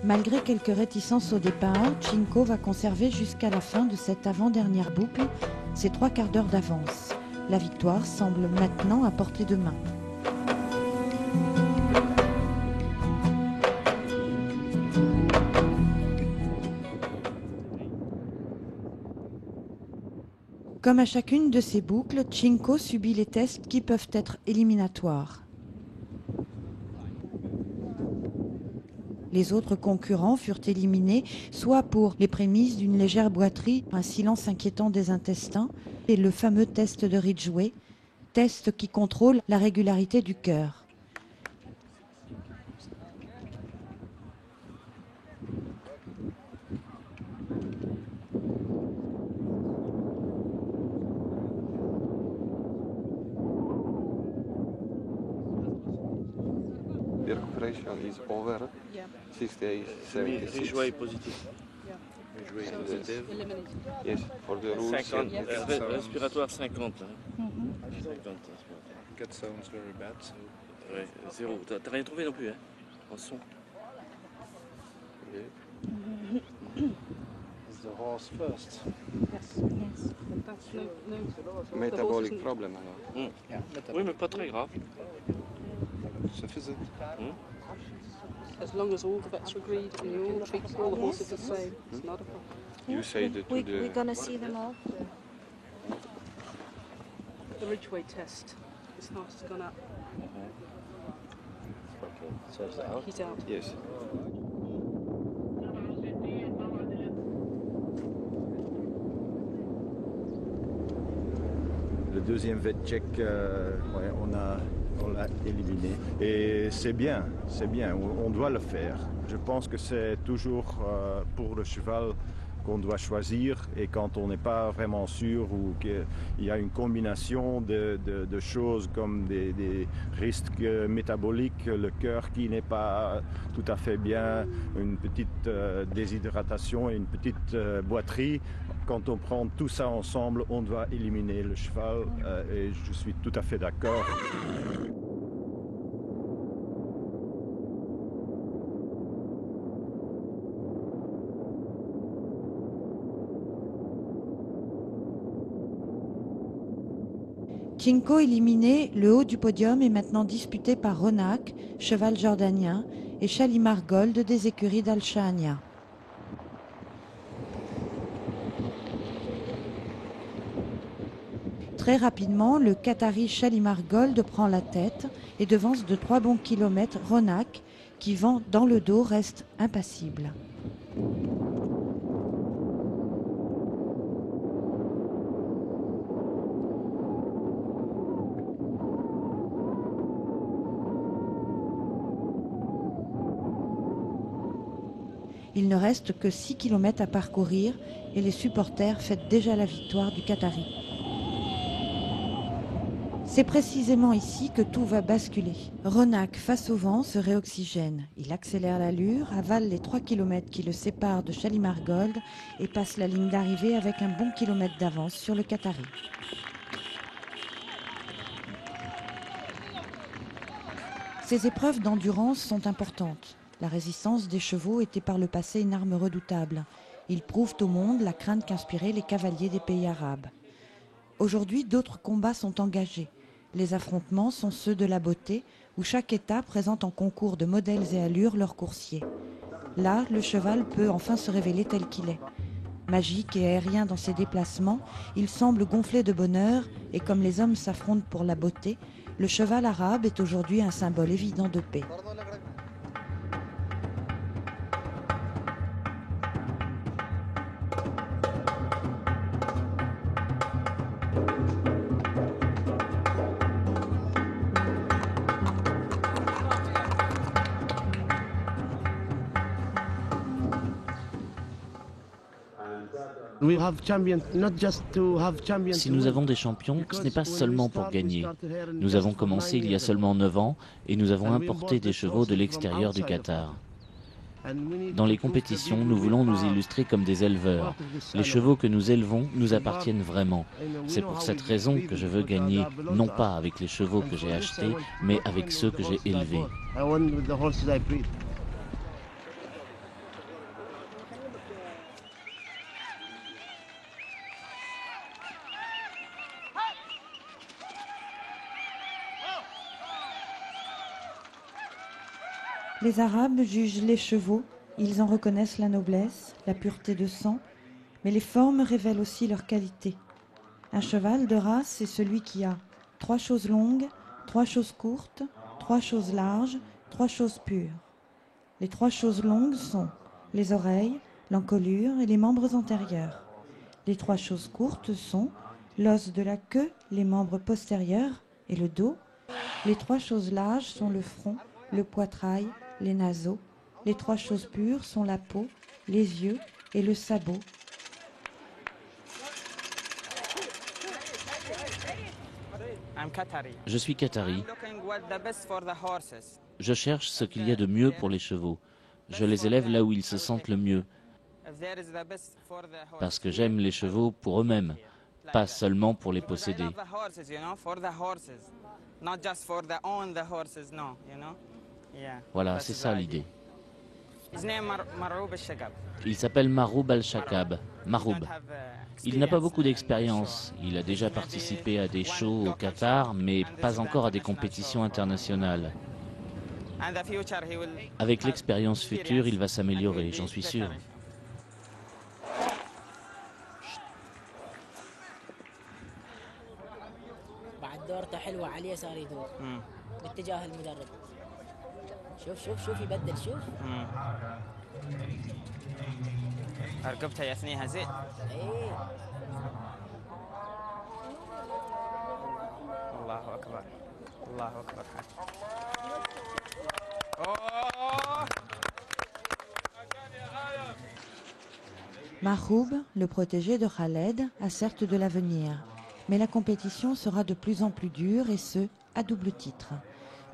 Malgré quelques réticences au départ, Cinco va conserver jusqu'à la fin de cette avant-dernière boucle ses 3/4 d'heure d'avance. La victoire semble maintenant à portée de main. Comme à chacune de ces boucles, Cinco subit les tests qui peuvent être éliminatoires. Les autres concurrents furent éliminés soit pour les prémices d'une légère boiterie, un silence inquiétant des intestins et le fameux test de Ridgway, test qui contrôle la régularité du cœur. The recuperation is over. Yeah. 68, 76. Ridgway positif. Yeah. Ridgway So positive. it's eliminated. Yes, for the rules. 50. Yes. Respiratoire 50. Hein. 50 respiratoire. Gut sounds very bad, so Ouais, 0. T'as rien trouvé non plus, hein, en son. Okay. is the horse first. Yes. Yes. But that's no. Metabolic isn't- problem alors. Yeah, Oui, mais pas très grave. sufficient. As long as all the vets are agreed and you all treat all the horses the same, it's not a problem. You say that to We're the... gonna see them all. The Ridgway test. His heart has gone up. Okay, so it's out. He's out. Yes. Le deuxième vet check, on l'a éliminé. Et c'est bien, on doit le faire. Je pense que c'est toujours pour le cheval qu'on doit choisir, et quand on n'est pas vraiment sûr ou qu'il y a une combination de choses comme des risques métaboliques, le cœur qui n'est pas tout à fait bien, une petite déshydratation et une petite boiterie, quand on prend tout ça ensemble, on doit éliminer le cheval, et je suis tout à fait d'accord. Cinco éliminé, le haut du podium est maintenant disputé par Ronak, cheval jordanien, et Shalimar Gold des écuries d'Al Shahania. Très rapidement, le Qatari Shalimar Gold prend la tête et devance de 3 bons kilomètres Ronak, qui vent dans le dos reste impassible. Il ne reste que 6 km à parcourir et les supporters fêtent déjà la victoire du Qatari. C'est précisément ici que tout va basculer. Ronak, face au vent, se réoxygène. Il accélère l'allure, avale les 3 km qui le séparent de Shalimar Gold et passe la ligne d'arrivée avec un bon kilomètre d'avance sur le Qatari. Ces épreuves d'endurance sont importantes. La résistance des chevaux était par le passé une arme redoutable. Ils prouvent au monde la crainte qu'inspiraient les cavaliers des pays arabes. Aujourd'hui, d'autres combats sont engagés. Les affrontements sont ceux de la beauté, où chaque État présente en concours de modèles et allures leurs coursiers. Là, le cheval peut enfin se révéler tel qu'il est. Magique et aérien dans ses déplacements, il semble gonflé de bonheur, et comme les hommes s'affrontent pour la beauté, le cheval arabe est aujourd'hui un symbole évident de paix. Si nous avons des champions, ce n'est pas seulement pour gagner. Nous avons commencé il y a seulement 9 ans et nous avons importé des chevaux de l'extérieur du Qatar. Dans les compétitions, nous voulons nous illustrer comme des éleveurs. Les chevaux que nous élevons nous appartiennent vraiment. C'est pour cette raison que je veux gagner, non pas avec les chevaux que j'ai achetés, mais avec ceux que j'ai élevés. Les Arabes jugent les chevaux, ils en reconnaissent la noblesse, la pureté de sang, mais les formes révèlent aussi leur qualité. Un cheval de race, c'est celui qui a 3 choses longues, 3 choses courtes, 3 choses larges, 3 choses pures. Les 3 choses longues sont les oreilles, l'encolure et les membres antérieurs. Les 3 choses courtes sont l'os de la queue, les membres postérieurs et le dos. Les 3 choses larges sont le front, le poitrail, les naseaux. Les 3 choses pures sont la peau, les yeux et le sabot. Je suis qatari. Je cherche ce qu'il y a de mieux pour les chevaux. Je les élève là où ils se sentent le mieux. Parce que j'aime les chevaux pour eux-mêmes, pas seulement pour les posséder. Voilà, c'est ça l'idée. Il s'appelle Maroub al-Shakab. Maroub. Il n'a pas beaucoup d'expérience. Il a déjà participé à des shows au Qatar, mais pas encore à des compétitions internationales. Avec l'expérience future, il va s'améliorer, j'en suis sûr. دورته حلوة عليه صار يدور باتجاه المدرب. شوف يبدل شوف. ركبتها يثنيها زين. ايه الله اكبر الله اكبر. Maroub, le protégé de Khaled, a certes de l'avenir. Mais la compétition sera de plus en plus dure et ce, à double titre.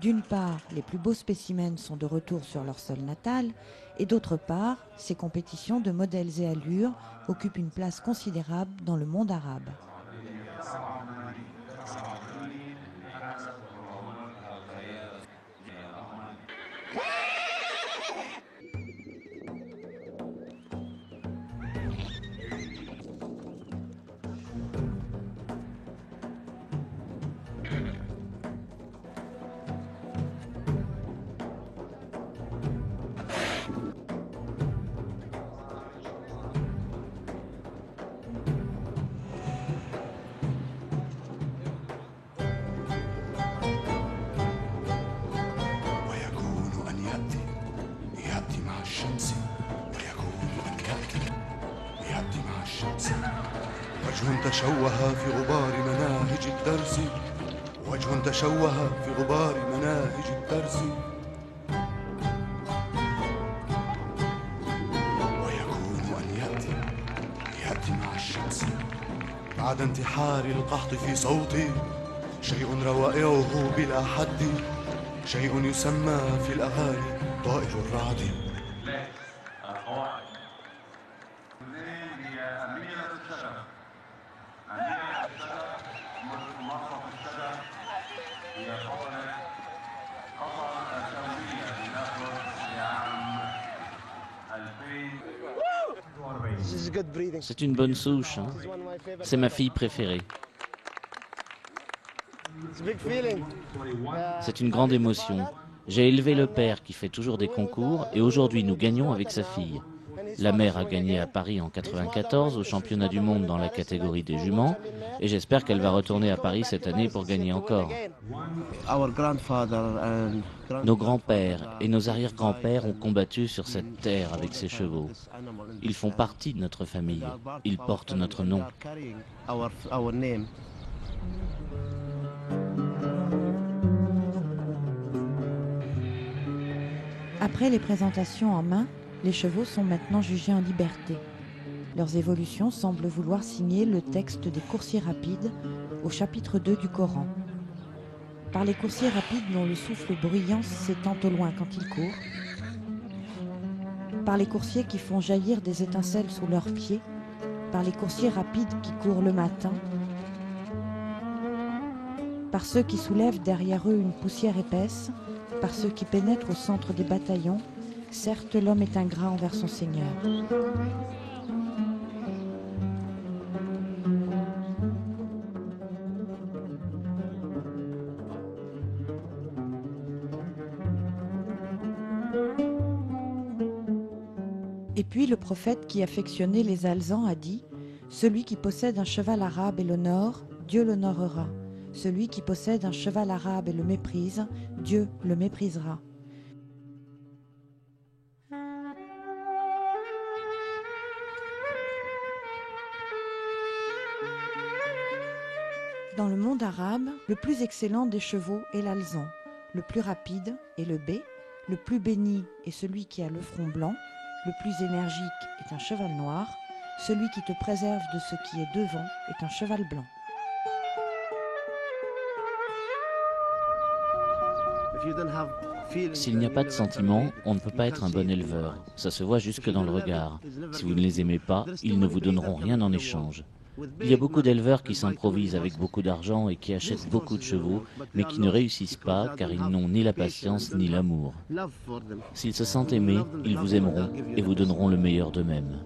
D'une part, les plus beaux spécimens sont de retour sur leur sol natal et d'autre part, ces compétitions de modèles et allures occupent une place considérable dans le monde arabe. وجه تشوه في غبار مناهج الدرس وجه تشوه في غبار مناهج الدرس ويكون أن يأتي مع الشمس بعد انتحار القحط في صوتي شيء روائعه بلا حد شيء يسمى في الأغاني طائر الرعد C'est une bonne souche, hein. C'est ma fille préférée. C'est une grande émotion. J'ai élevé le père qui fait toujours des concours et aujourd'hui nous gagnons avec sa fille. La mère a gagné à Paris en 1994 au championnat du monde dans la catégorie des juments et j'espère qu'elle va retourner à Paris cette année pour gagner encore. Nos grands-pères et nos arrière-grands-pères ont combattu sur cette terre avec ces chevaux. Ils font partie de notre famille. Ils portent notre nom. Après les présentations en main, les chevaux sont maintenant jugés en liberté. Leurs évolutions semblent vouloir signer le texte des coursiers rapides au chapitre 2 du Coran. Par les coursiers rapides dont le souffle bruyant s'étend au loin quand ils courent. Par les coursiers qui font jaillir des étincelles sous leurs pieds. Par les coursiers rapides qui courent le matin. Par ceux qui soulèvent derrière eux une poussière épaisse. Par ceux qui pénètrent au centre des bataillons. Certes, l'homme est ingrat envers son Seigneur. Et puis le prophète qui affectionnait les alezans a dit « Celui qui possède un cheval arabe et l'honore, Dieu l'honorera. Celui qui possède un cheval arabe et le méprise, Dieu le méprisera. » Dans le monde arabe, le plus excellent des chevaux est l'alezan, le plus rapide est le bé, le plus béni est celui qui a le front blanc, le plus énergique est un cheval noir, celui qui te préserve de ce qui est devant est un cheval blanc. S'il n'y a pas de sentiments, on ne peut pas être un bon éleveur. Ça se voit jusque dans le regard. Si vous ne les aimez pas, ils ne vous donneront rien en échange. Il y a beaucoup d'éleveurs qui s'improvisent avec beaucoup d'argent et qui achètent beaucoup de chevaux, mais qui ne réussissent pas car ils n'ont ni la patience ni l'amour. S'ils se sentent aimés, ils vous aimeront et vous donneront le meilleur d'eux-mêmes.